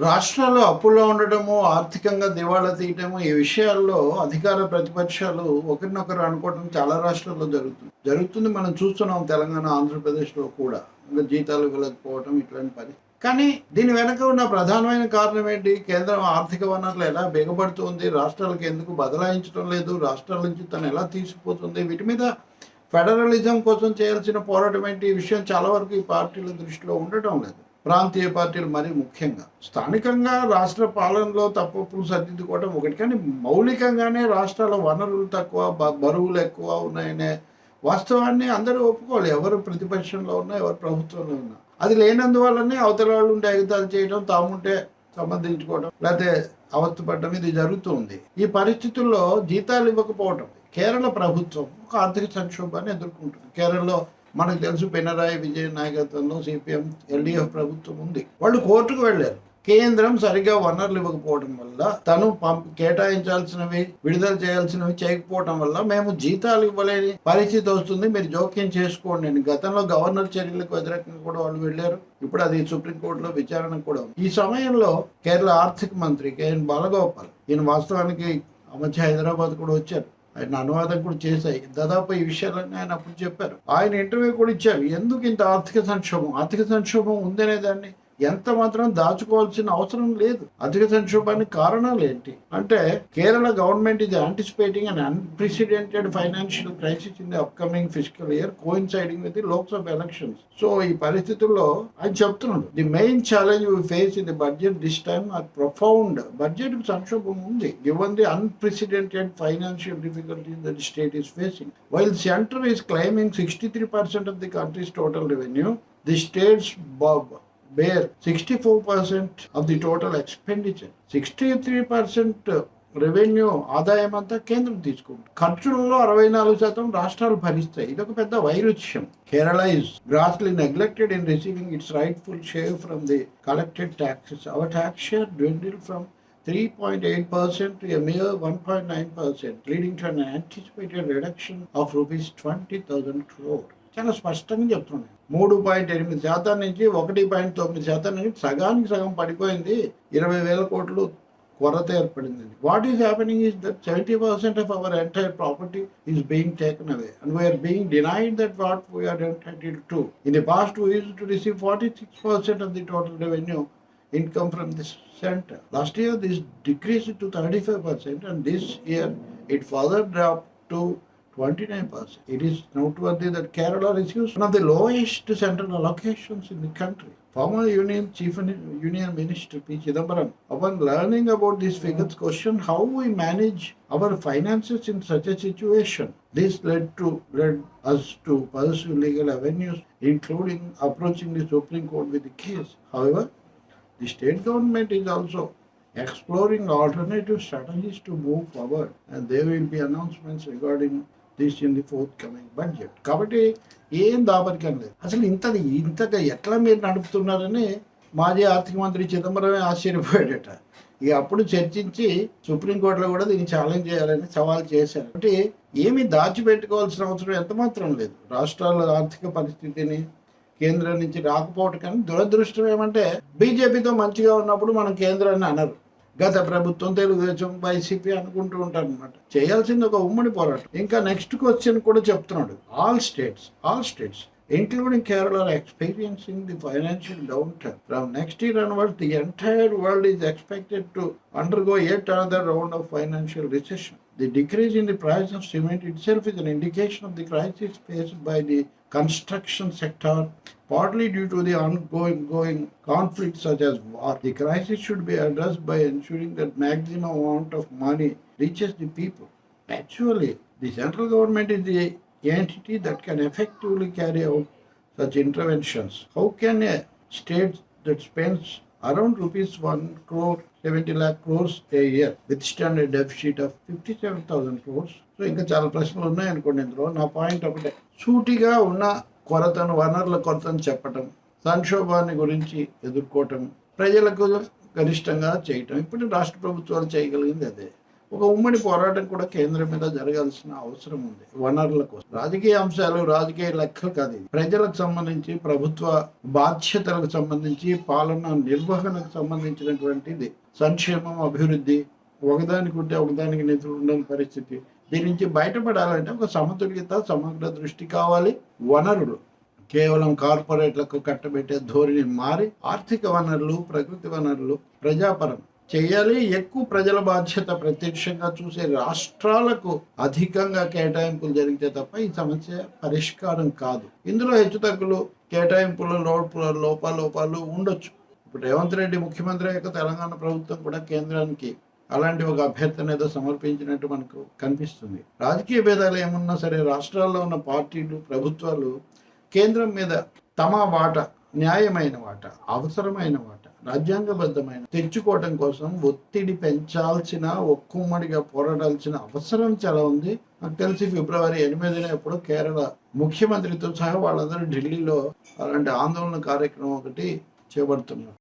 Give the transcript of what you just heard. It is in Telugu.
రాష్ట్రాలు అప్పుల్లో ఉండటము, ఆర్థికంగా దివాళా తీయటము ఈ విషయాల్లో అధికార ప్రతిపక్షాలు ఒకరినొకరు అనుకోవటం చాలా రాష్ట్రాల్లో జరుగుతుంది. మనం చూస్తున్నాం తెలంగాణ, ఆంధ్రప్రదేశ్‌లో కూడా. ఇంకా జీతాలు ఇవ్వలేకపోవటం ఇట్లాంటి పని. కానీ దీని వెనక ఉన్న ప్రధానమైన కారణం ఏంటి? కేంద్రం ఆర్థిక వనరులు ఎలా బిగపడుతుంది? రాష్ట్రాలకు ఎందుకు బదలాయించడం లేదు? రాష్ట్రాల నుంచి తను ఎలా తీసుకుపోతుంది? వీటి మీద ఫెడరలిజం కోసం చేయాల్సిన పోరాటం ఏంటి? ఈ విషయం చాలా వరకు ఈ పార్టీల దృష్టిలో ఉండటం లేదు. ప్రాంతీయ పార్టీలు మరీ ముఖ్యంగా. స్థానికంగా రాష్ట్ర పాలనలో తప్పులు సరిదిద్దుకోవడం ఒకటి, కానీ మౌలికంగానే రాష్ట్రాల వనరులు తక్కువ, బరువులు ఎక్కువ ఉన్నాయనే వాస్తవాన్ని అందరూ ఒప్పుకోవాలి. ఎవరు ప్రతిపక్షంలో ఉన్నా, ఎవరు ప్రభుత్వంలో ఉన్నా. అది లేనందువల్లనే అవతల వాళ్ళు ఉంటే ఎగతాలు చేయడం, తాముంటే సంబంధించుకోవడం, లేకపోతే అవస్థపడడం ఇది జరుగుతుంది. ఈ పరిస్థితుల్లో జీతాలు ఇవ్వకపోవడం, కేరళ ప్రభుత్వం ఒక ఆర్థిక సంక్షోభాన్ని ఎదుర్కొంటుంది. కేరళలో మనకు తెలుసు, పినరాయి విజయన్ నాయకత్వంలో సిపిఎం ఎల్డిఎఫ్ ప్రభుత్వం ఉంది. వాళ్ళు కోర్టుకు వెళ్ళారు. కేంద్రం సరిగా వనరులు ఇవ్వకపోవడం వల్ల, తను కేటాయించాల్సినవి, విడుదల చేయాల్సినవి చేయకపోవడం వల్ల మేము జీతాలు ఇవ్వలేని పరిస్థితి వస్తుంది, మీరు జోక్యం చేసుకోండి అని. గతంలో గవర్నర్ చర్యలకు వ్యతిరేకంగా కూడా వాళ్ళు వెళ్ళారు. ఇప్పుడు అది సుప్రీంకోర్టులో విచారణ కూడా ఉంది. ఈ సమయంలో కేరళ ఆర్థిక మంత్రి కేఎన్ బాలగోపాల్, ఈయన వాస్తవానికి ఆ మధ్య హైదరాబాద్ కూడా వచ్చారు. ఆయన అనువాదం కూడా చేశాయి. దాదాపు ఈ విషయాలన్నీ ఆయన అప్పుడు చెప్పారు. ఆయన ఇంటర్వ్యూ కూడా ఇచ్చారు. ఎందుకు ఇంత ఆర్థిక సంక్షోభం ఉందనే దాన్ని ఎంత మాత్రం దాచుకోవాల్సిన అవసరం లేదు. ఆర్థిక సంక్షోభానికి కారణాలు ఏంటి అంటే, Kerala government is anticipating an unprecedented financial crisis in the upcoming fiscal year coinciding with the Lok Sabha elections. So ఈ పరిస్థితుల్లో ఆయన చెప్తున్నాడు, the main challenge we face in the budget this time are profound. Budget కు సంక్షోభం ఉంది, given the unprecedented financial difficulties that the state is facing. While center is claiming 63% of the country's total revenue, the state's bear 64% of the total expenditure. 63% revenue ఆదాయం అంతా కేంద్రం తీసుకుంటుంది. ఖర్చులలో 64% రాష్ట్రాలు భరిస్తాయి. ఇదొక పెద్ద వైరుధ్యం. Kerala is grossly neglected in receiving its rightful share from the collected taxes. Our tax share dwindled from 3.8% to a mere 1.9%, leading to an anticipated reduction of rupees 20,000 crore. చాలా స్పష్టంగా చెప్తున్నాను. 3.8% నుంచి 1.9% నుంచి సగానికి సగం పడిపోయింది. 20,000 కోట్లు కొరత ఏర్పడింది. What is happening is that 70% of our entire property is being taken away and we are being denied that what we are entitled to. In the past we used to receive 46% of the total revenue income from this center. Last year this decreased to 35% and this year it further dropped to 29%. It is noteworthy that Kerala receives one of the lowest central allocations in the country. Former Chief Union Minister P. Chidambaram, upon learning about these figures, questioned how we manage our finances in such a situation. This led us to pursue legal avenues, including approaching the Supreme Court with the case. However, the state government is also exploring alternative strategies to move forward, and there will be announcements regarding this in the forthcoming budget. కాబట్టి ఏం దాపరికం లేదు. అసలు ఇంతగా ఎట్లా మీరు నడుపుతున్నారని మాజీ ఆర్థిక మంత్రి చిదంబరమే ఆశ్చర్యపోయాడట. ఇక అప్పుడు చర్చించి సుప్రీంకోర్టులో కూడా దీన్ని ఛాలెంజ్ చేయాలని సవాల్ చేశారు. అంటే ఏమీ దాచిపెట్టుకోవాల్సిన అవసరం ఎంత మాత్రం లేదు. రాష్ట్రాల ఆర్థిక పరిస్థితిని కేంద్రం నుంచి రాకపోవటం, కానీ దురదృష్టం ఏమంటే బీజేపీతో మంచిగా ఉన్నప్పుడు మనం కేంద్రాన్ని అనరు. గత ప్రభుత్వం, తెలుగుదేశం, వైసీపీ అనుకుంటూ ఉంటారు అనమాట. చేయాల్సింది ఒక ఉమ్మడి పోరాటం. ఇంకా నెక్స్ట్ క్వశ్చన్ కూడా చెప్తున్నాడు. All states including Kerala are experiencing the financial downturn. From next year onwards, the entire world is expected to undergo yet another round of financial recession. The decrease in the price of cement itself is an indication of the crisis faced by the construction sector, partly due to the ongoing conflicts such as war. The crisis should be addressed by ensuring that maximum amount of money reaches the people. Actually, the central government is the entity that can effectively carry out such interventions. How can a state that spends around rupees 1.70 lakh crores a year withstand a deficit of 57,000 crores? So ఇంకా చాలా ప్రశ్నలు ఉన్నాయనుకోండి. ఇందులో నా పాయింట్ ఒకటే, సూటిగా ఉన్న వనరుల కొరతను చెప్పటం, సంక్షోభాన్ని గురించి ఎదుర్కోవటం, ప్రజలకు గరిష్టంగా చేయటం. ఇప్పుడు రాష్ట్ర ప్రభుత్వాలు చేయగలిగింది అదే. ఒక ఉమ్మడి పోరాటం కూడా కేంద్రం మీద జరగాల్సిన అవసరం ఉంది వనరుల కోసం. రాజకీయ అంశాలు, రాజకీయ లెక్కలు కాదు ఇది. ప్రజలకు సంబంధించి, ప్రభుత్వ బాధ్యతలకు సంబంధించి, పాలన నిర్వహణకు సంబంధించినటువంటిది. సంక్షేమం, అభివృద్ధి ఒకదానికి ఉంటే ఒకదానికి నిధులు ఉండని పరిస్థితి. దీని నుంచి బయటపడాలంటే ఒక సమతుల్యత, సమగ్ర దృష్టి కావాలి. వనరులు కేవలం కార్పొరేట్లకు కట్టబెట్టే ధోరణి మారి ఆర్థిక వనరులు, ప్రకృతి వనరులు ప్రజాపరం చేయాలి. ఎక్కువ ప్రజల బాధ్యత ప్రత్యక్షంగా చూసే రాష్ట్రాలకు అధికంగా కేటాయింపులు జరిగితే తప్ప ఈ సమస్య పరిష్కారం కాదు. ఇందులో హెచ్చుతగ్గులు, కేటాయింపుల లోపాలు ఉండొచ్చు. ఇప్పుడు రేవంత్ రెడ్డి ముఖ్యమంత్రి యొక్క తెలంగాణ ప్రభుత్వం కూడా కేంద్రానికి అలాంటి ఒక అభ్యర్థన ఏదో సమర్పించినట్టు మనకు కనిపిస్తుంది. రాజకీయ భేదాలు ఏమున్నా సరే రాష్ట్రాల్లో ఉన్న పార్టీలు, ప్రభుత్వాలు కేంద్రం మీద తమ వాటా, న్యాయమైన వాటా, అవసరమైన వాటా, రాజ్యాంగబద్ధమైన తెచ్చుకోవడం కోసం ఒత్తిడి పెంచాల్సిన, ఒక్కుమ్మడిగా పోరాడాల్సిన అవసరం చాలా ఉంది. నాకు తెలిసి ఫిబ్రవరి 8న ఎప్పుడో కేరళ ముఖ్యమంత్రితో సహా వాళ్ళందరూ ఢిల్లీలో అలాంటి ఆందోళన కార్యక్రమం ఒకటి చేపడుతున్నారు.